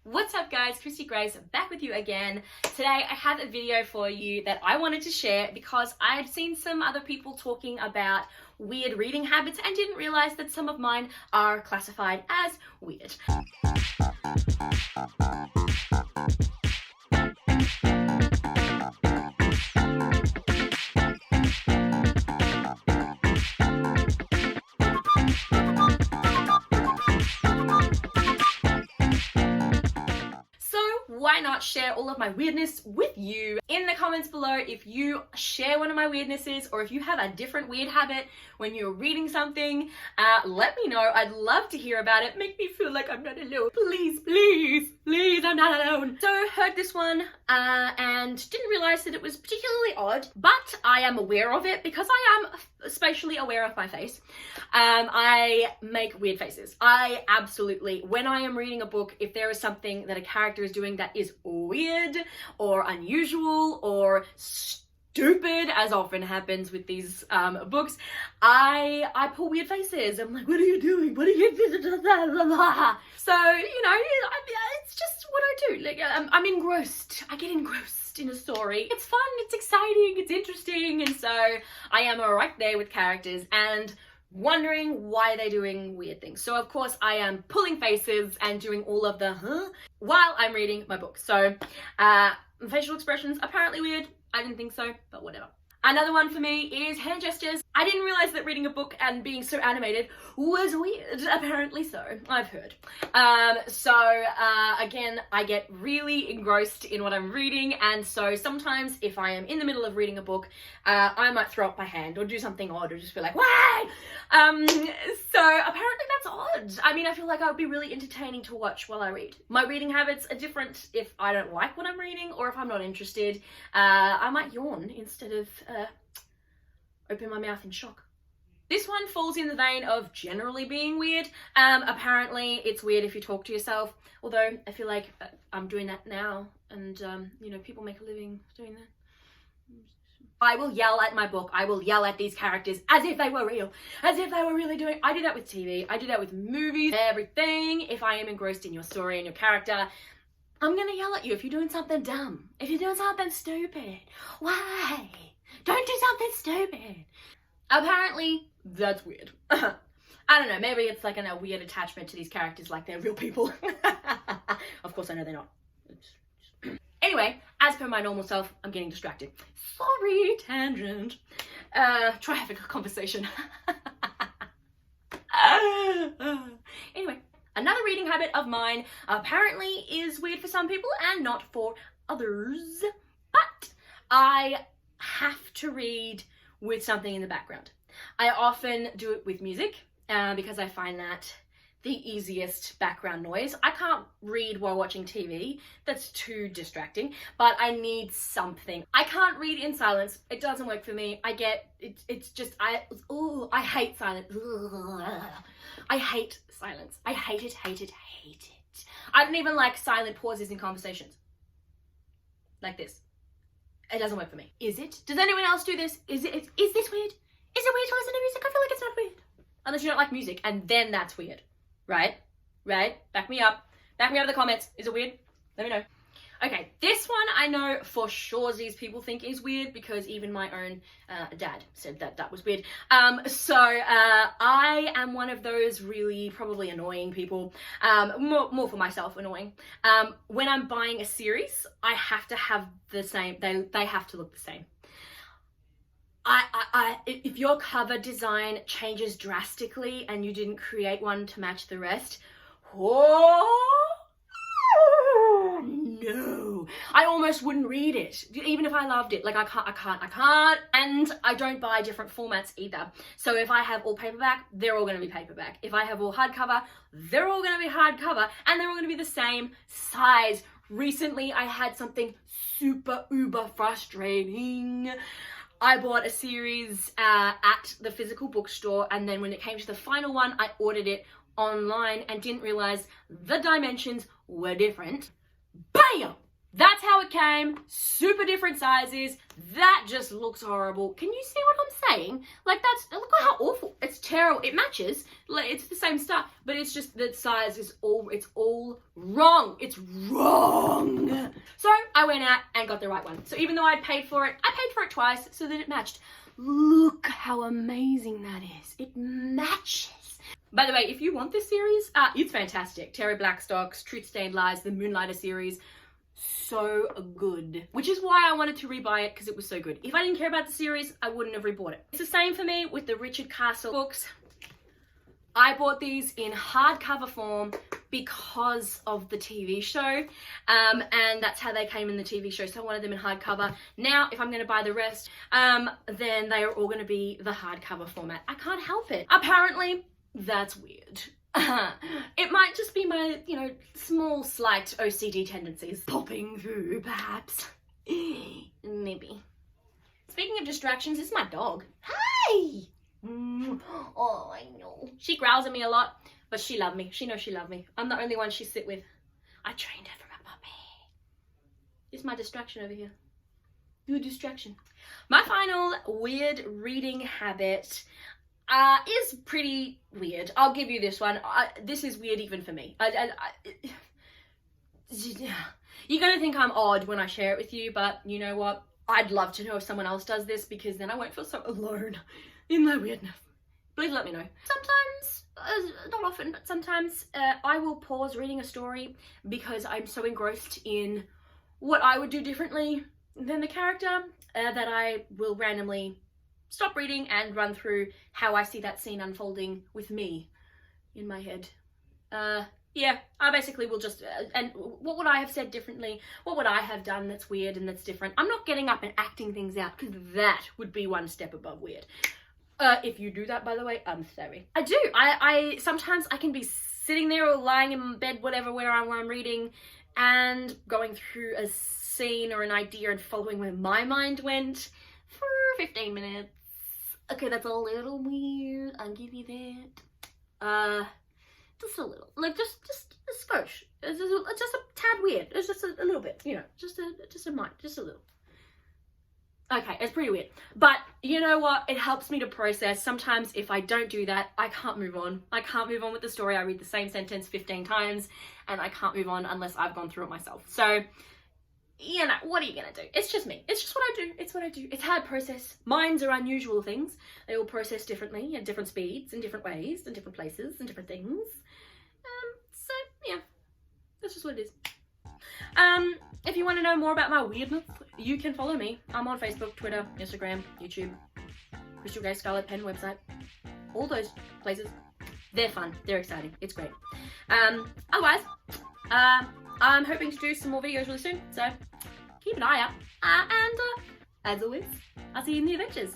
What's up guys, Christy Grace back with you again. Today I have a video for you that I wanted to share because I've seen some other people talking about weird reading habits and didn't realize that some of mine are classified as weird. Why not share all of my weirdness with you? In the comments below, if you share one of my weirdnesses or if you have a different weird habit when you're reading something, let me know. I'd love to hear about it. Make me feel like I'm not alone. Please, please, please, I'm not alone. So heard this one and didn't realize that it was particularly odd, but I am aware of it because I am spatially aware of my face. I make weird faces. I absolutely, when I am reading a book, if there is something that a character is doing that is weird or unusual or stupid, as often happens with these books, I pull weird faces. I'm like, what are you doing? What are you doing? So, you know, it's just what I do. Like, I'm engrossed. I get engrossed in a story. It's fun, it's exciting, it's interesting, and so I am right there with characters and wondering why they're doing weird things. So of course I am pulling faces and doing all of the while I'm reading my book. So facial expressions, apparently weird. I didn't think so, but whatever. Another one for me is hand gestures. I didn't realize that reading a book and being so animated was weird. Apparently so, I've heard. Again, I get really engrossed in what I'm reading, and so sometimes if I am in the middle of reading a book, I might throw up my hand or do something odd or just be like, why? So apparently that's odd. I mean, I feel like I would be really entertaining to watch while I read. My reading habits are different if I don't like what I'm reading or if I'm not interested. I might yawn instead of open my mouth in shock. This one falls in the vein of generally being weird. Apparently it's weird if you talk to yourself, although I feel like I'm doing that now, and you know, people make a living doing that. I will yell at my book. I will yell at these characters as if they were real, as if they were really doing. I do that with TV. I do that with movies, everything. If I am engrossed in your story and your character, I'm gonna yell at you if you're doing something dumb, if you're doing something stupid. Why? Don't do something stupid. Apparently, that's weird. I don't know, maybe it's like a weird attachment to these characters like they're real people. Of course I know they're not. Anyway, as per my normal self, I'm getting distracted. Sorry, tangent. Try having a conversation. Anyway, another reading habit of mine apparently is weird for some people and not for others, but I have to read with something in the background. I often do it with music because I find that the easiest background noise. I can't read while watching TV. That's too distracting, but I need something. I can't read in silence. It doesn't work for me. I hate silence. I hate silence. I hate it, hate it, hate it. I don't even like silent pauses in conversations. Like this. It doesn't work for me. Is it? Does anyone else do this? Is this weird? Is it weird to listen to music? I feel like it's not weird. Unless you don't like music, and then that's weird. Right? Right? Back me up. Back me up in the comments. Is it weird? Let me know. Okay, this one I know for sure these people think is weird because even my own dad said that that was weird. I am one of those really probably annoying people, more for myself annoying. When I'm buying a series, I have to have the same, they have to look the same. If your cover design changes drastically and you didn't create one to match the rest, no, I almost wouldn't read it, even if I loved it. Like I can't, and I don't buy different formats either. So if I have all paperback, they're all going to be paperback. If I have all hardcover, they're all going to be hardcover, and they're all going to be the same size. Recently, I had something super uber frustrating. I bought a series at the physical bookstore, and then when it came to the final one, I ordered it online and didn't realize the dimensions were different. Bam! That's how it came. Super different sizes. That just looks horrible. Can you see what I'm saying? Like look at how awful. It's terrible. It matches. Like, it's the same stuff, but it's just the size is it's all wrong. It's wrong. So I went out and got the right one. So even though I paid for it twice so that it matched. Look how amazing that is. It matches. By the way, if you want this series, it's fantastic. Terry Blackstock's Truth Stained Lies, the Moonlighter series. So good. Which is why I wanted to rebuy it, because it was so good. If I didn't care about the series, I wouldn't have rebought it. It's the same for me with the Richard Castle books. I bought these in hardcover form because of the TV show, and that's how they came in the TV show, so I wanted them in hardcover. Now, if I'm going to buy the rest, then they are all going to be the hardcover format. I can't help it. Apparently, that's weird. It might just be my, small, slight OCD tendencies popping through, perhaps. Maybe. Speaking of distractions, it's my dog. Hey! Oh, I know. She growls at me a lot, but she loves me. She knows she loves me. I'm the only one she sit with. I trained her from a puppy. It's my distraction over here. Your distraction. My final weird reading habit is pretty weird. I'll give you this one. This is weird even for me. You're going to think I'm odd when I share it with you, but you know what? I'd love to know if someone else does this, because then I won't feel so alone in my weirdness. Please let me know. Sometimes, not often, but sometimes I will pause reading a story because I'm so engrossed in what I would do differently than the character that I will randomly stop reading and run through how I see that scene unfolding with me in my head. Yeah, I basically will just, and what would I have said differently? What would I have done that's weird and that's different? I'm not getting up and acting things out, because that would be one step above weird. If you do that, by the way, I'm sorry. I do. I sometimes I can be sitting there or lying in bed, whatever, where I'm reading, and going through a scene or an idea and following where my mind went for 15 minutes. Okay, that's a little weird. I'll give you that. Just a little, like just a skosh. It's just a tad weird. It's just a little bit, just a mind, just a little. Okay, it's pretty weird, but you know what? It helps me to process. Sometimes if I don't do that, I can't move on. I can't move on with the story. I read the same sentence 15 times, and I can't move on unless I've gone through it myself. So, what are you gonna do? It's just me. It's just what I do. It's what I do. It's how I process. Minds are unusual things. They all process differently at different speeds, in different ways, in different places, and different things. So yeah, that's just what it is. If you want to know more about my weirdness, you can follow me. I'm on Facebook, Twitter, Instagram, YouTube, Crystal Grey Scarlet Pen website. All those places. They're fun. They're exciting. It's great. Otherwise, I'm hoping to do some more videos really soon, so keep an eye out. And as always, I'll see you in the adventures.